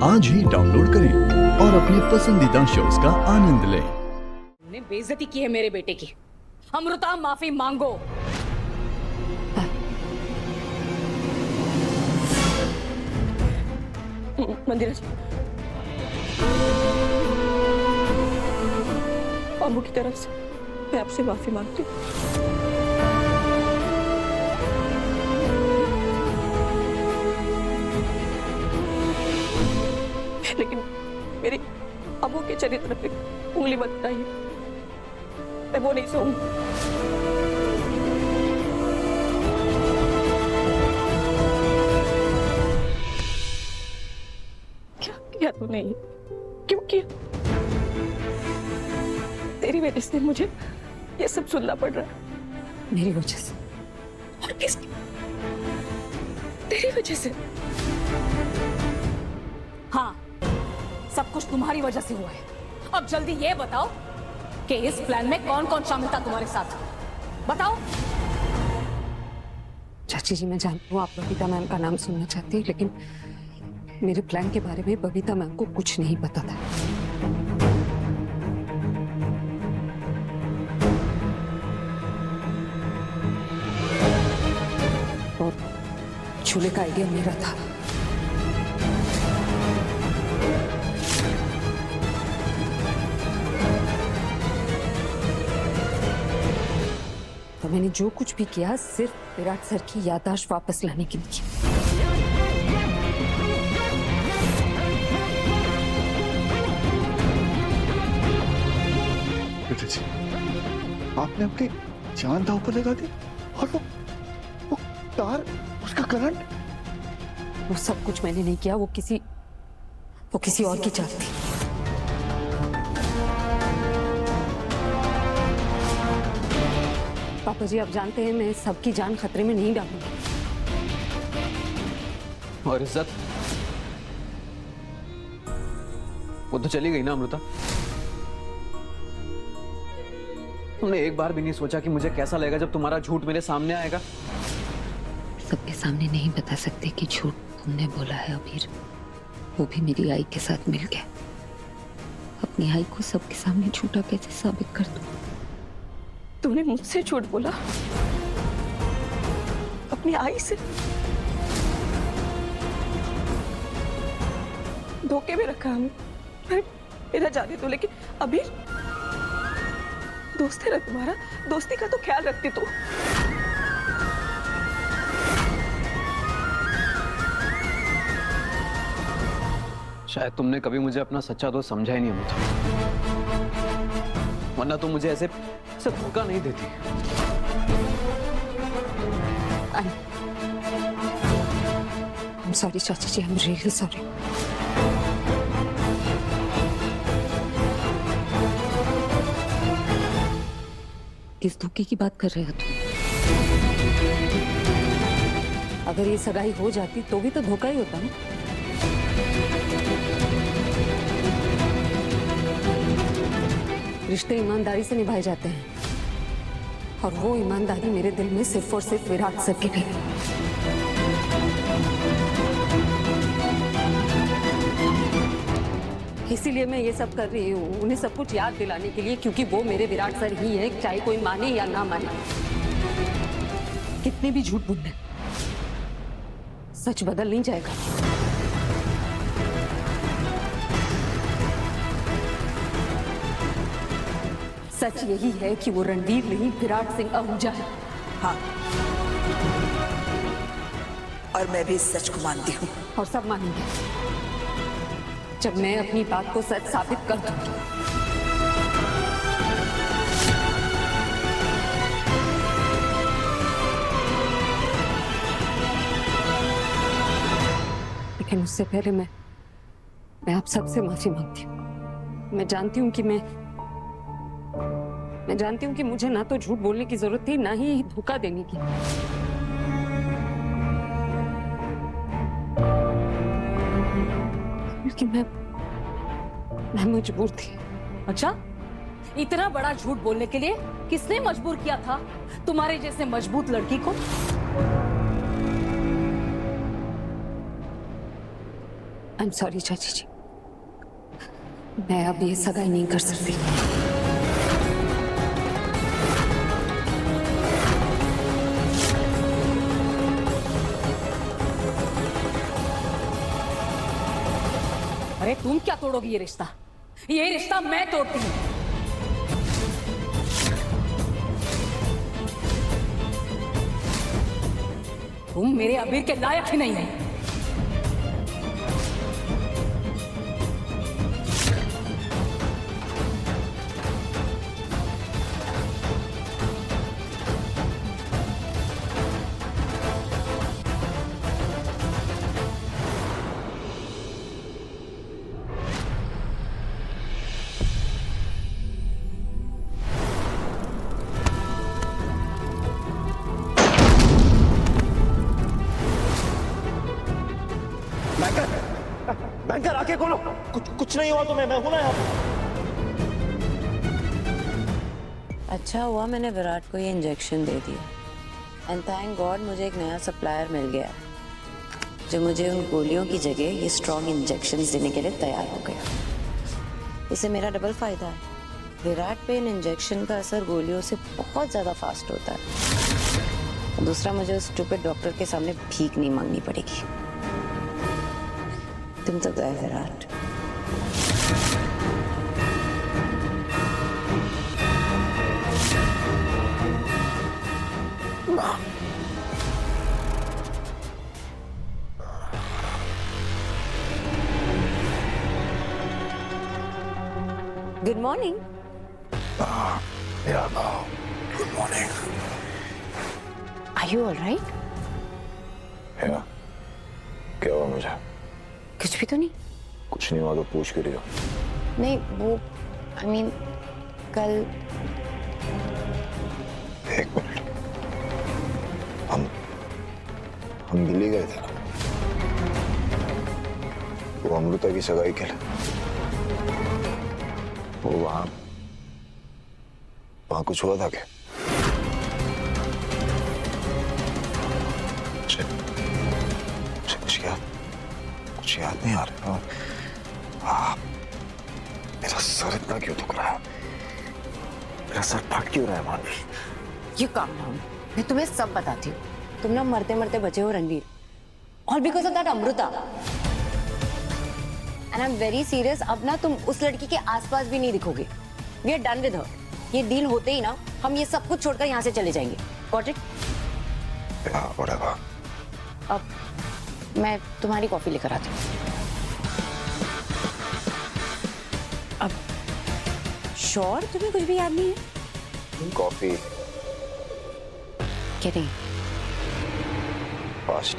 आज ही डाउनलोड करें और अपने पसंदीदा शोज का आनंद लें। ने बेइज्जती की है मेरे बेटे की। अमृता, माफी मांगो। मंदिरा जी, अम्मू की तरफ से मैं आपसे माफी मांगती हूँ। लेकिन मेरी अम्मू के चरित्र पे उंगली मत उठाइए, मैं वो नहीं सहूंगी। क्या किया तूने ये? क्यों किया? तेरी वजह से मुझे ये सब सुनना पड़ रहा है। मेरी वजह से? और किसकी? तेरी वजह से। हाँ, सब कुछ तुम्हारी वजह से हुआ है। अब जल्दी ये बताओ कि इस प्लान में कौन कौन शामिल था तुम्हारे साथ? बताओ। चाची जी, मैं जानती हूँ आप बबीता मैम का नाम सुनना चाहती है, लेकिन मेरे प्लान के बारे में बबीता मैम को कुछ नहीं पता था। और चूल्हे का आइडिया मेरा था। तो मैंने जो कुछ भी किया सिर्फ विराट सर की याददाश्त वापस लाने के लिए किया। बेटा जी, आपने अपनी जान दांव पर लगा दी और वो तार, उसका करंट। वो सब कुछ मैंने नहीं किया, वो किसी और की चाल थी। पापा जी, आप जानते हैं मैं सबकी जान खतरे में नहीं डालूंगी। और इज्जत वो तो चली गई ना अमृता। तुमने एक बार भी नहीं सोचा कि मुझे कैसा लगेगा जब तुम्हारा झूठ मेरे सामने आएगा? सबके सामने नहीं बता सकते कि झूठ तुमने बोला है अबीर। वो भी मेरी आई के साथ मिल के। अपनी आई को सबके सामने झूठा कैसे साबित कर दूं? तूने मुझसे झूठ बोला? अपनी आई से? धोखे में रखा हमें। मेरा जाने दो, लेकिन अभी दोस्त है ना तुम्हारा, दोस्ती का तो ख्याल रखती तू। शायद तुमने कभी मुझे अपना सच्चा दोस्त समझा ही नहीं अमृता, वरना तुम मुझे ऐसे धोखा नहीं देती। I'm sorry चाची जी, I'm really sorry। किस धोखे की बात कर रहे हो तुम? अगर ये सगाई हो जाती तो भी तो धोखा ही होता ना। रिश्ते ईमानदारी से निभाए जाते हैं, और वो ईमानदारी मेरे दिल में सिर्फ और सिर्फ विराट सर की थी। इसीलिए मैं ये सब कर रही हूँ, उन्हें सब कुछ याद दिलाने के लिए, क्योंकि वो मेरे विराट सर ही है, चाहे कोई माने या ना माने। कितने भी झूठ बोल ले, सच बदल नहीं जाएगा। सच यही है कि वो रणवीर नहीं, विराट सिंह आहूजा है। हाँ, और मैं भी इस सच को मानती हूँ। और सब मानेंगे जब मैं अपनी बात को सच साबित कर दूंगी। लेकिन उससे पहले मैं आप सबसे माफी मांगती हूँ। मैं जानती हूँ कि मुझे ना तो झूठ बोलने की जरूरत थी, ना ही धोखा देने की। लेकिन मैं मजबूर थी। अच्छा, इतना बड़ा झूठ बोलने के लिए किसने मजबूर किया था तुम्हारे जैसे मजबूत लड़की को? आई एम सॉरी चाची जी, मैं अब ये सगाई नहीं कर सकती। अरे तुम क्या तोड़ोगी ये रिश्ता? ये रिश्ता मैं तोड़ती हूँ। तुम मेरे अबीर के लायक ही नहीं हो। बैंकर आके खोलो। कुछ नहीं हुआ तुम्हें, मैं हूं ना यहाँ। अच्छा हुआ मैंने विराट को ये इंजेक्शन दे दिया एंड थैंक गॉड मुझे एक नया सप्लायर मिल गया जो मुझे उन गोलियों की जगह ये स्ट्रॉन्ग इंजेक्शंस देने के लिए तैयार हो गया। इससे मेरा डबल फायदा है। विराट पे इन इंजेक्शन का असर गोलियों से बहुत ज्यादा फास्ट होता है। दूसरा, मुझे उस स्टूपिड डॉक्टर के सामने भीख नहीं मांगनी पड़ेगी। तुम तो गए Virat. Good morning. Good morning. Are you alright? क्या हुआ मुझे? कुछ भी तो नहीं। कुछ नहीं हुआ तो पूछ क्यों रही हो? नहीं वो आई मीन कल एक मिनट, हम दिल्ली गए थे ना, वो अमृता की सगाई के लिए। वो वहां कुछ हुआ था क्या? कुछ याद नहीं आ रहा। मेरा सर इतना क्यों दुख रहा है? मेरा सर फट क्यों रहा है मानवी? यू काम डाउन, मैं तुम्हें सब बताती हूँ। तुम ना मरते मरते बचे हो Ranveer, all because of that Amrita. And I am very serious. अब ना तुम उस लड़की के आसपास भी नहीं दिखोगे। We are done with her. ये डील होते ही ना हम ये सब कुछ छोड़कर यहाँ से चले जाएंगे। Got it? whatever। अब मैं तुम्हारी कॉफी लेकर आती हूँ। अब श्योर तुम्हें कुछ भी याद नहीं है? कॉफी क्या नहीं? फास्ट।